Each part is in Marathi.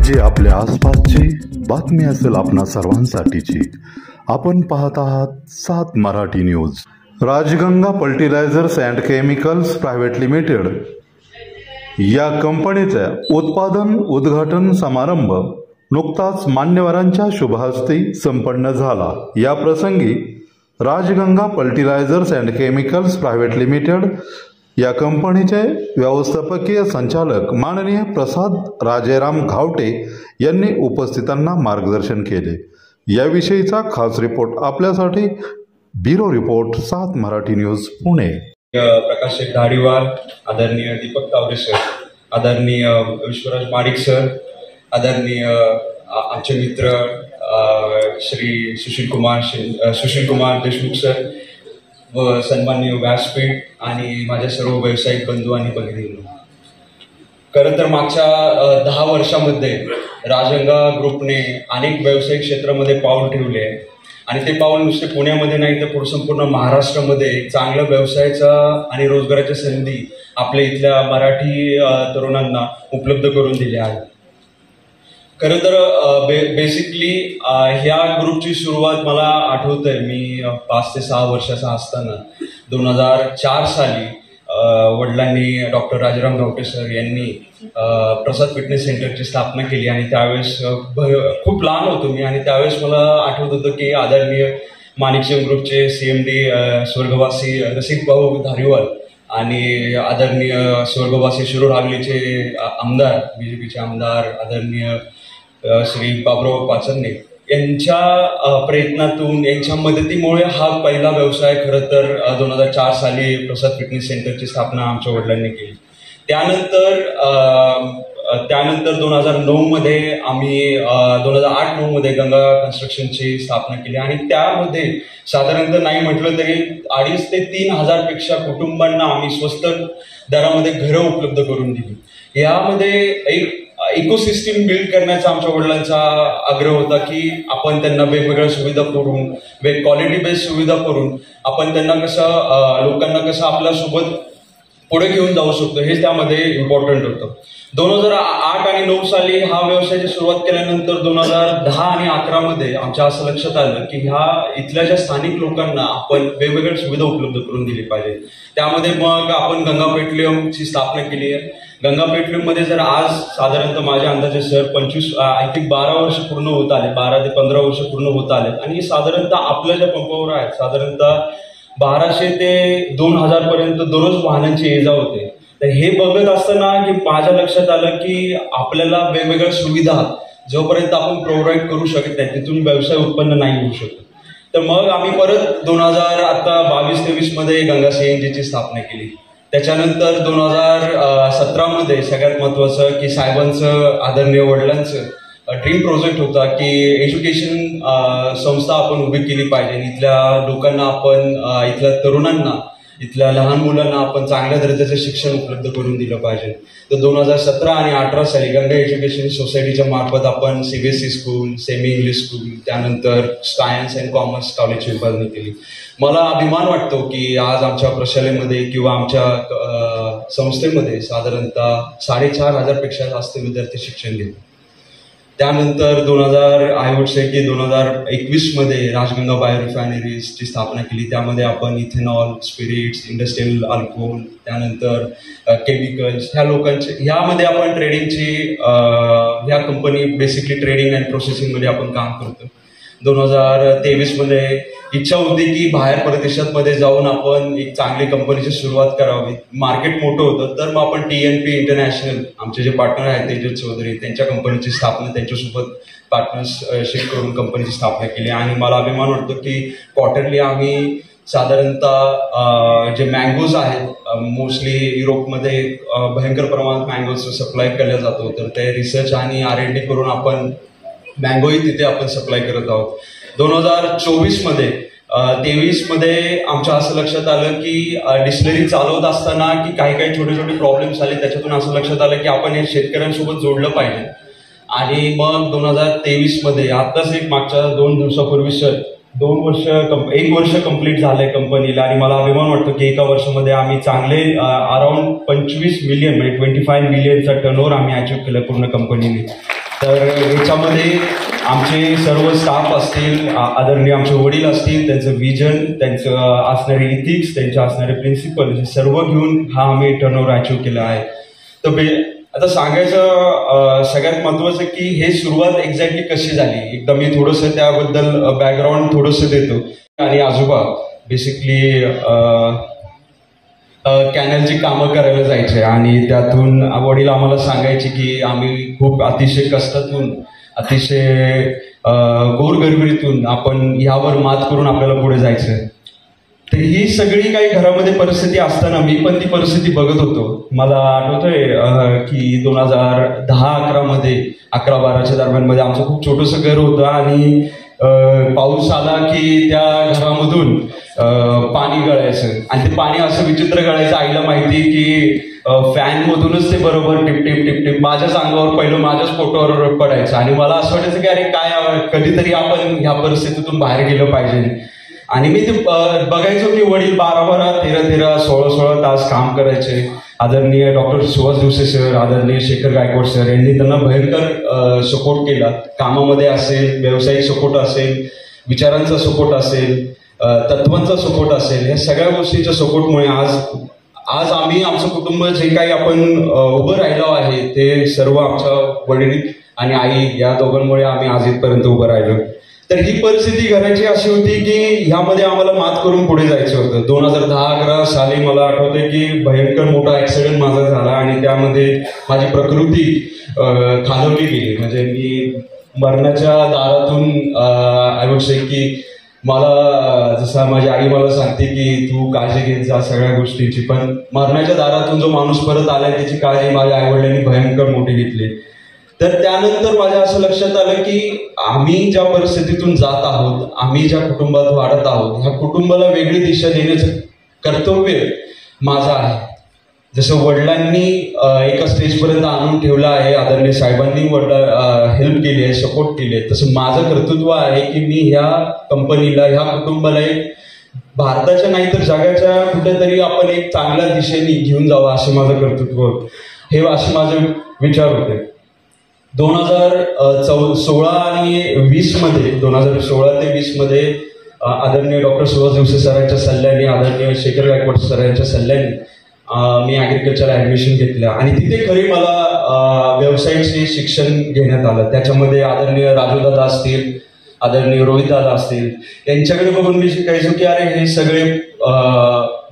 जी आपल्या आसपासची बातमी असेल आपणा सर्वांसाठीची। आपण पाहत आहात 7 Marathi news. Rajganga fertilizers and chemicals private limited या कंपनीचा उत्पादन उद्घाटन समारंभ नुकताच मान्यवरांच्या शुभहस्ते संपन्न झाला। या प्रसंगी Rajganga fertilizers and chemicals private limited या कंपनीचे व्यवस्थापकीय संचालक माननीय प्रसाद राजेराम घावटे यांनी उपस्थितांना मार्गदर्शन केले। याविषयीचा खास रिपोर्ट आपल्यासाठी bureau report 7 Marathi news Pune. Prakash Dhariwal, आदरणीय दीपक तावरे सर, आदरणीय विश्वराज माडिक सर, आदरणीय आमचे मित्र श्री सुशील कुमार देशमुख सर व सन्माननीय व्यासपीठ आणि माझ्या सर्व व्यावसायिक बंधू आणि भगिनींनो, खरं तर मागच्या 10 वर्षामध्ये राजगंगा ग्रुपने अनेक व्यावसायिक क्षेत्रामध्ये पाऊल ठेवले आणि ते पाऊल नुसते पुण्यामध्ये नाही तर संपूर्ण महाराष्ट्रामध्ये चांगल्या व्यवसायाचा आणि रोजगाराच्या संधी आपल्या इथल्या मराठी तरुणांना उपलब्ध करून दिल्या आहेत। खरं तर बेसिकली ह्या ग्रुपची सुरुवात मला आठवतंय, मी 5 ते 6 वर्षाचा असताना 2004 साली वडिलांनी डॉक्टर राजाराम घावटे सर यांनी प्रसाद फिटनेस सेंटरची स्थापना केली आणि त्यावेळेस खूप लहान होतो मी आणि त्यावेळेस मला आठवत होतं की आदरणीय माणिकसिंह ग्रुपचे CMD स्वर्गवासी रसिक भाऊ धारीवाल आणि आदरणीय स्वर्गवासी शिरूर हागलीचे आमदार, BJPचे आमदार आदरणीय श्री बाबुराव पाचरणे यांच्या प्रयत्नातून, यांच्या मदतीमुळे हा पहिला व्यवसाय खरं तर 2004 साली प्रसाद फिटनेस सेंटरची स्थापना आमच्या वडिलांनी केली। त्यानंतर 2009 मध्ये आम्ही 2008-9 मध्ये गंगा कन्स्ट्रक्शनची स्थापना केली आणि त्यामध्ये साधारणतः नाही म्हटलं तरी 2,500 ते 3,000 पेक्षा कुटुंबांना आम्ही स्वस्त दरामध्ये घरं उपलब्ध करून दिली। यामध्ये एक इकोसिस्टीम बिल्ड करण्याचा आमच्या वडिलांचा आग्रह होता की आपण त्यांना वेगवेगळ्या सुविधा करून, क्वालिटी बेस्ड सुविधा करून आपण त्यांना लोकांना कसं आपल्यासोबत पुढे घेऊन जाऊ शकतो हे त्यामध्ये इम्पॉर्टंट होतं। 2008 आणि 2009 साली हा व्यवसायाची सुरुवात केल्यानंतर 2010 आणि 2011 मध्ये आमच्या असं लक्षात आलं की इथल्या ज्या स्थानिक लोकांना आपण वेगवेगळ्या सुविधा उपलब्ध करून दिली पाहिजे। त्यामध्ये मग आपण गंगा पेट्रोलियमची स्थापना केली आहे। गंगा पेट्रोलियममध्ये जर आज साधारणतः माझ्या अंदाजे सर 12 वर्ष पूर्ण होत आले, 12 ते 15 वर्ष पूर्ण होत आले आणि साधारणतः आपल्या ज्या पंपावर आहेत साधारणतः 1200 ते 2000 पर्यंत दररोज वाहनांची ये जा होते। तर हे बघत असताना की माझ्या लक्षात आलं की आपल्याला वेगवेगळ्या सुविधा जोपर्यंत आपण प्रोव्हाइड करू शकत नाही तिथून व्यवसाय उत्पन्न नाही होऊ शकत। तर मग आम्ही परत 2022-23 मध्ये गंगा CNGची स्थापना केली। त्याच्यानंतर 2017 मध्ये सगळ्यात महत्वाचं की साहेबांचं, आदरणीय वडिलांचं ड्रीम प्रोजेक्ट होता की एज्युकेशन संस्था आपण उभी केली पाहिजे। इथल्या लोकांना आपण, इथल्या तरुणांना, इथल्या लहान मुलांना आपण चांगल्या दर्जाचं शिक्षण उपलब्ध करून दिलं पाहिजे। तर 2017 आणि 2018 साली गंगा एज्युकेशन सोसायटीच्या मार्फत आपण CBSE school, semi English school, त्यानंतर सायन्स अँड कॉमर्स कॉलेजची उभारणी केली। मला अभिमान वाटतो की आज आमच्या प्रशालेमध्ये किंवा आमच्या संस्थेमध्ये साधारणतः 4,500 पेक्षा जास्त विद्यार्थी शिक्षण घेतात। त्यानंतर 2021 मध्ये राजगंगा बायो रिफायनरीजची स्थापना केली। त्यामध्ये आपण इथेनॉल, स्पिरिट्स, इंडस्ट्रियल अल्कोहोल, त्यानंतर केमिकल्स ह्यामध्ये आपण ट्रेडिंगची, ह्या company basically trading and processing मध्ये आपण काम करतो। 2023 मध्ये इच्छा होती की बाहेर परदेशात जाऊन आपण एक चांगली कंपनीची सुरुवात करावी। मार्केट मोठं होतं तर मग आपण TNP इंटरनॅशनल, आमचे जे पार्टनर आहेत तेजस चौधरी, त्यांच्या कंपनीची स्थापना, त्यांच्यासोबत पार्टनरशिप करून कंपनीची स्थापना केली आणि मला अभिमान वाटतो की क्वार्टरली आम्ही साधारणतः जे मँगोज आहेत, मोस्टली युरोपमध्ये भयंकर प्रमाणात मँगोज सप्लाय केल्या जातो, तर ते रिसर्च आणि R&D करून आपण मँगोही तिथे आपण सप्लाय करत आहोत। 2024 मध्ये 23 मध्ये आमच्या असं लक्षात आलं की डिस्टिलरी चालवत असताना की काही छोटे प्रॉब्लेम्स आले। त्याच्यातून असं लक्षात आलं की आपण हे शेतकऱ्यांसोबत जोडलं पाहिजे आणि मग 2023 मध्ये आताच एक मागच्या 2 दिवसापूर्वी सर 1 वर्ष कंप्लीट झालंय कंपनीला आणि मला अभिमान वाटतो की एका वर्षामध्ये आम्ही चांगले अराउंड 25 मिलियन म्हणजे 25 मिलियनचा टर्नओव्हर आम्ही अचीव्ह केलं पूर्ण कंपनीने। तर याच्यामध्ये आमचे सर्व स्टाफ असतील, आदरणीय आमचे वडील असतील, त्यांचं विजन, त्यांचं असणारे इथिक्स, त्यांचे असणारे प्रिन्सिपल, हे सर्व घेऊन हा आम्ही टर्नओव्हर अचीव्ह केला आहे. तर आता सांगायचं सगळ्यात महत्त्वाचं की हे सुरुवात एक्झॅक्टली कशी झाली, एकदा मी थोडंसं त्याबद्दल बॅकग्राऊंड थोडंसं देतो. आणि आजोबा बेसिकली कॅनलची कामं करायला जायचे आणि त्यातून वडील आम्हाला सांगायचे की आम्ही खूप अतिशय कष्टातून, अतिशय गोरगरिबीतून आपण ह्यावर मात करून आपल्याला पुढे जायचं. तर ही सगळी काही घरामध्ये परिस्थिती असताना मी पण ती परिस्थिती बघत होतो. मला आठवतंय की 2010-11 मध्ये 11-12च्या दरम्यानमध्ये आमचं खूप छोटंसं घर होतं आणि पाऊस आला की त्या घरामधून पाणी गळायचं आणि ते पाणी असं विचित्र गळायचं. आईला माहिती की फॅन मधूनच ते बरोबर टिप टिप टिप टिप माझ्याच अंगावर पहिलं माझ्याच फोटोवर पडायचं आणि मला असं वाटायचं की अरे काय कधीतरी आपण ह्या परिस्थितीतून बाहेर गेलं पाहिजे. आणि मी ते बघायचो की वडील 12-12, 13-13, 16-16 तास काम करायचे. आदरणीय डॉक्टर सुहास दिवसे सर, आदरणीय शेखर गायकवाड सर यांनी त्यांना भयंकर सपोर्ट केला. कामामध्ये असेल, व्यावसायिक सपोर्ट असेल, विचारांचा सपोर्ट असेल, तत्वांचा सपोर्ट असेल, या सगळ्या गोष्टीच्या सपोर्टमुळे आज आम्ही आमचं कुटुंब जे काही आपण उभं राहिलो आहे ते सर्व आमच्या वडील आणि आई या दोघांमुळे आम्ही आज इथपर्यंत उभं राहिलो. तर ही परिस्थिती घराची अशी होती की ह्यामध्ये आम्हाला मात करून पुढे जायचं होतं. 2010-11 साली मला आठवतंय की भयंकर मोठा ऍक्सिडेंट माझा झाला आणि त्यामध्ये माझी प्रकृती खालवली गेली. म्हणजे मी मरणाच्या दारातून आय वुड से की मला जसं माझी आई मला सांगते की तू काळजी घेत जा सगळ्या गोष्टींची, पण मरणाच्या दारातून जो माणूस परत आलाय त्याची काळजी माझ्या आईवडिलांनी भयंकर मोठी घेतली. तर त्यानंतर माझ्या असं लक्षात आलं की आम्ही ज्या परिस्थितीतून जात आहोत, आम्ही ज्या कुटुंबात वाढत आहोत, ह्या कुटुंबाला वेगळी दिशा देण्याचं कर्तव्य माझं आहे. जसं वडिलांनी एका स्टेजपर्यंत आणून ठेवलं आहे, आदरणीय साहेबांनी हेल्प केली आहे, सपोर्ट केली आहे, तसं माझं कर्तृत्व आहे की मी ह्या कंपनीला, ह्या कुटुंबाला एक भारताच्या नाही तर जगाच्या कुठेतरी आपण एक चांगल्या दिशेने घेऊन जावं असे माझं कर्तृत्व होतं. हे असे माझे विचार होते. 2016 आणि 20 मध्ये 2016 ते 20 मध्ये आदरणीय डॉक्टर सुहास दिवसे सरांच्या सल्ल्याने, आदरणीय शेखर गायकवाड सरांच्या सल्ल्याने मी ॲग्रिकल्चर ॲडमिशन घेतलं आणि तिथे खरी मला व्यवसायाचे शिक्षण घेण्यात आलं. त्याच्यामध्ये आदरणीय राजूदादा असतील, आदरणीय रोहितदादा असतील, यांच्याकडे बघून मी शिकायचो की अरे हे सगळे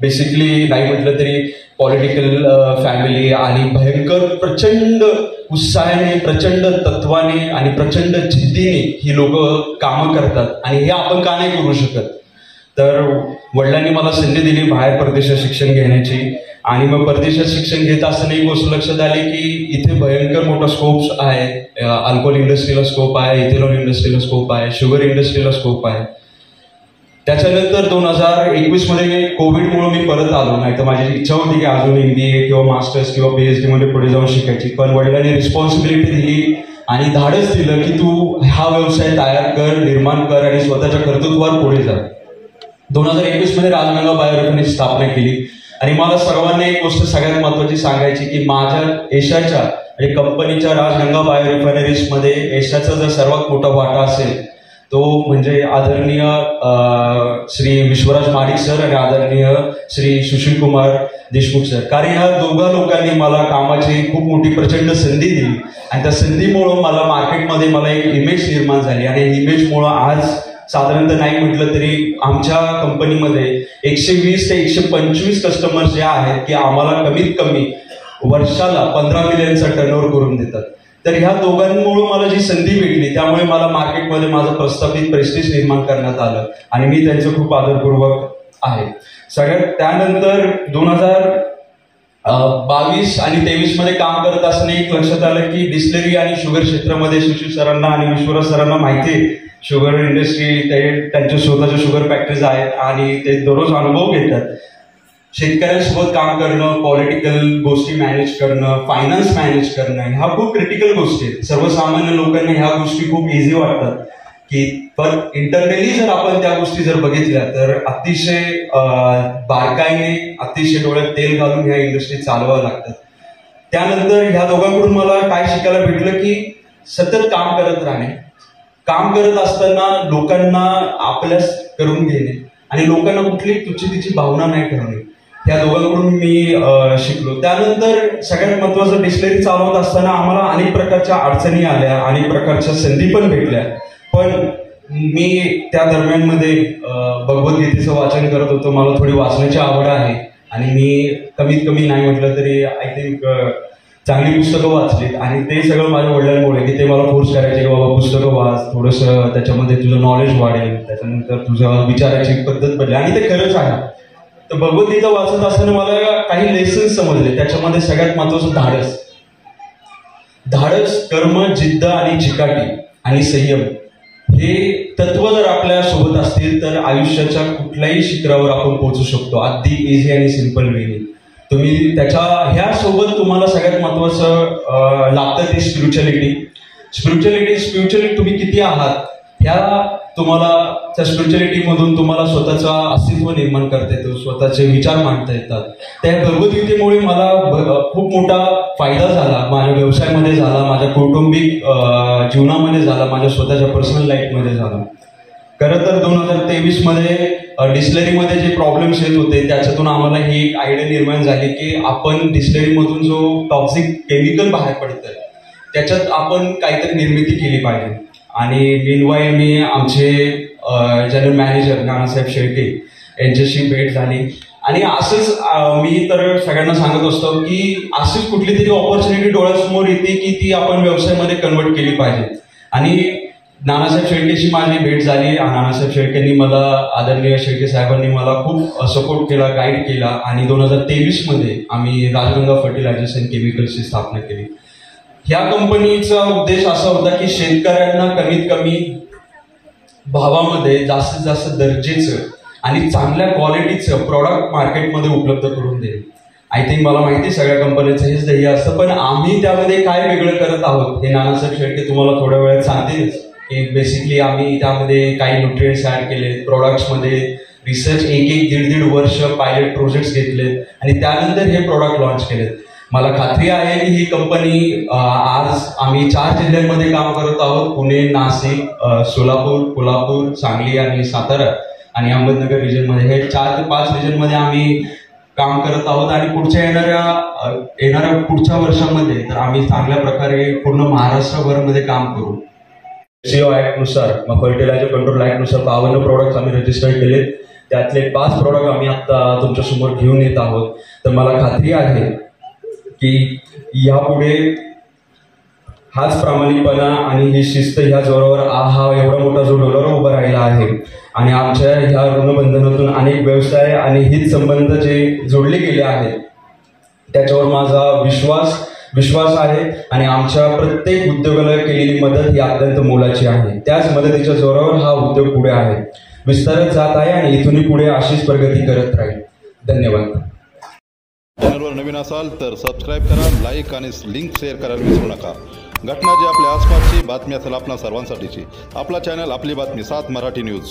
बेसिकली नाही म्हटलं तरी पॉलिटिकल फॅमिली आणि भयंकर प्रचंड उत्साहाने, प्रचंड तत्वाने आणि प्रचंड जिद्दीने ही लोक कामं करतात आणि हे आपण का नाही करू शकत. तर वडिलांनी मला संधी दिली बाहेर परदेशात शिक्षण घेण्याची आणि मग परदेशात शिक्षण घेत असताना एक गोष्ट लक्षात आली की इथे भयंकर मोठा स्कोप आहे. अल्कोहोल इंडस्ट्रीला स्कोप आहे, इथेनॉल इंडस्ट्रीला स्कोप आहे, शुगर इंडस्ट्रीला स्कोप आहे. त्याच्यानंतर 2021 मध्ये कोविडमुळे मी परत आलो. नाही तर माझी इच्छा होती की अजून MBA किंवा मास्टर्स किंवा PhD मध्ये पुढे जाऊन शिकायची, पण वडिलांनी रिस्पॉन्सिबिलिटी दिली आणि धाडस दिलं की तू हा व्यवसाय तयार कर, निर्माण कर आणि स्वतःच्या कर्तृत्वावर पुढे जा. 2021 मध्ये राजगंगा बायोरिफायनरीची स्थापना केली आणि मला सर्वांना एक गोष्ट सगळ्यात महत्वाची सांगायची की माझ्या यशाच्या आणि कंपनीच्या राजगंगा बायोरिफायनरीज मध्ये यशाचा जर सर्वात मोठा वाटा असेल तो म्हणजे आदरणीय श्री विश्वराज माडिक सर आणि आदरणीय श्री सुशील कुमार देशमुख सर. कारण ह्या दोघा लोकांनी मला कामाची खूप मोठी प्रचंड संधी दिली आणि त्या संधीमुळं मला मार्केटमध्ये मला एक इमेज निर्माण झाली आणि इमेजमुळं आज साधारणतः नाही म्हटलं तरी आमच्या कंपनीमध्ये 120 ते 125 कस्टमर्स जे आहेत की आम्हाला कमीत कमी वर्षाला 15 मिलियनचा टर्नओव्हर करून देतात. तर ह्या दोघांमुळे मला जी संधी भेटली त्यामुळे मला मार्केटमध्ये माझं प्रस्थापित प्रेस्टिज निर्माण करण्यात आलं आणि मी त्यांचं खूप आदरपूर्वक आहे. सगळ्यात त्यानंतर 2022 आणि 23 मध्ये काम करत असताना एक लक्षात आलं की डिस्टिलरी आणि शुगर क्षेत्रामध्ये सुशील सरांना आणि विश्वराज सरांना माहिती आहे शुगर इंडस्ट्री, त्यांच्या स्वतःच्या शुगर फॅक्टरीज आहेत आणि ते दररोज अनुभव घेतात. शेतकऱ्यांसोबत काम करणं, पॉलिटिकल गोष्टी मॅनेज करणं, फायनान्स मॅनेज करणं ह्या खूप क्रिटिकल गोष्टी आहेत. सर्वसामान्य लोकांना ह्या गोष्टी खूप इझी वाटतात की पण इंटरनली जर आपण त्या गोष्टी जर बघितल्या तर अतिशय बारकाईने, अतिशय डोळ्यात तेल घालून ह्या इंडस्ट्री चालवावं लागतात. त्यानंतर ह्या दोघांकडून मला काय शिकायला भेटलं की सतत काम करत राहणे, काम करत असताना लोकांना आपल्यास करून घेणे आणि लोकांना कुठली तुच्छतेची भावना नाही ठेवणे, या दोघांकडून मी शिकलो. त्यानंतर सगळ्यात महत्त्वाचं, डिस्टिलरी चालवत असताना आम्हाला अनेक प्रकारच्या अडचणी आल्या, अनेक प्रकारच्या संधी पण भेटल्या. पण मी त्या दरम्यानमध्ये भगवद्गीतेचं वाचन करत होतो. मला थोडी वाचण्याची आवड आहे आणि मी कमीत कमी नाही म्हटलं तरी आय थिंक चांगली पुस्तकं वाचलीत आणि ते सगळं माझ्या वडिलांमुळे, की ते मला फोर्स करायचे की बाबा पुस्तकं वाच, थोडंसं त्याच्यामध्ये तुझं नॉलेज वाढेल, त्याच्यानंतर तुझं विचारायची पद्धत बदलेल. आणि ते खरंच आहे. तर भगवद्गीता वाचत असताना मला काही लेसन्स समजले. त्याच्यामध्ये सगळ्यात महत्वाचं धाडस, कर्म, जिद्द आणि चिकाटी आणि संयम हे तत्व जर आपल्या सोबत असतील तर आयुष्याच्या कुठल्याही शिखरावर आपण पोहोचू शकतो, अगदी इझी आणि सिंपल वेने. तुम्ही ह्या सोबत तुम्हाला सगळ्यात महत्वाचं लागतं ते स्पिरिच्युअलिटी तुम्ही किती आहात ह्या तुम्हाला, त्या स्पिरिच्युअलिटीमधून तुम्हाला स्वतःचं अस्तित्व निर्माण करता येतं, स्वतःचे विचार मांडता येतात. त्या भगवद्गीतेमुळे मला खूप मोठा फायदा झाला, माझ्या व्यवसायामध्ये झाला, माझ्या कौटुंबिक जीवनामध्ये झाला, माझ्या स्वतःच्या पर्सनल लाईफमध्ये झाला. खरं तर 2023 मध्ये डिस्टिलरीमध्ये जे प्रॉब्लेम्स येत होते त्याच्यातून आम्हाला ही एक आयडिया निर्माण झाली की आपण डिस्टिलरीमधून जो टॉक्सिक केमिकल बाहेर पडतं त्याच्यात आपण काहीतरी निर्मिती केली पाहिजे. आणि मीनवाईल मी आमचे जनरल मॅनेजर नानासाहेब शेळके यांच्याशी भेट झाली आणि असंच मी तर सगळ्यांना सांगत असतो की अशीच कुठली तरी ऑपॉर्च्युनिटी डोळ्यासमोर येते की ती आपण व्यवसायामध्ये कन्वर्ट केली पाहिजे. आणि नानासाहेब शेळकेशी माझी भेट झाली. नानासाहेब शेळकेंनी मला, आदरणीय शेळके साहेबांनी मला खूप सपोर्ट केला, गाईड केला आणि 2023 मध्ये आम्ही राजगंगा फर्टिलायझर्स अँड केमिकल्सची स्थापना केली. ह्या कंपनीचा उद्देश असा होता की शेतकऱ्यांना कमीत कमी भावामध्ये जास्तीत जास्त दर्जेचं आणि चांगल्या क्वालिटीचं प्रॉडक्ट मार्केटमध्ये उपलब्ध करून देणे. आय थिंक मला माहिती सगळ्या कंपन्यांचं हेच ध्येय असतं, पण आम्ही त्यामध्ये काय वेगळं करत आहोत हे नानासाहेब शेळके तुम्हाला थोड्या वेळात सांगतीलच. की बेसिकली आम्ही त्यामध्ये काही न्यूट्रिएंट्स ऍड केले, प्रोडक्ट्समध्ये रिसर्च 1-1.5 वर्ष पायलट प्रोजेक्ट्स घेतलेत आणि त्यानंतर हे प्रोडक्ट लॉन्च केलेत. मला खात्री आहे की ही कंपनी आज आम्ही 4 जिल्ह्यांमध्ये काम करत आहोत, पुणे, नाशिक, सोलापूर, कोल्हापूर, सांगली आणि सातारा आणि अहमदनगर रिजनमध्ये. हे 4 ते 5 रिजनमध्ये आम्ही काम करत आहोत आणि येणाऱ्या पुढच्या वर्षामध्ये तर आम्ही चांगल्या प्रकारे पूर्ण महाराष्ट्रभरमध्ये काम करू. सीओ ऍक्टनुसार, फर्टिलायझर कंट्रोल ऍक्टनुसार 52 प्रोडक्ट्स आम्ही रजिस्टर केलेत. त्यातले 5 प्रोडक्ट आम्ही आता तुमच्यासमोर घेऊन येत आहोत. तर मला खात्री आहे की यापुढे हाच प्रामाणिकपणा आणि ही शिस्त ह्या जोरावर हा एवढा मोठा जो डोलर उभा राहिला आहे आणि आमच्या ह्या ऋणबंधनातून अनेक व्यवसाय आणि हित संबंध जे जोडले गेले आहेत त्याच्यावर माझा विश्वास आहे आणि आमच्या प्रत्येक उद्योगाला केलेली मदत ही अत्यंत मोलाची आहे. त्याच मदतीच्या जोरावर हा उद्योग पुढे आहे, विस्तारत जात आहे आणि इथूनही पुढे अशीच प्रगती करत राहील. धन्यवाद. चॅनलवर नवीन असाल तर सबस्क्राईब करा, लाईक आणि लिंक शेअर करायला विसरू नका. घटना जी आपल्या आसपासची बातमी असेल आपणा सर्वांसाठीची, आपला चॅनल, आपली बातमी, 7 मराठी न्यूज.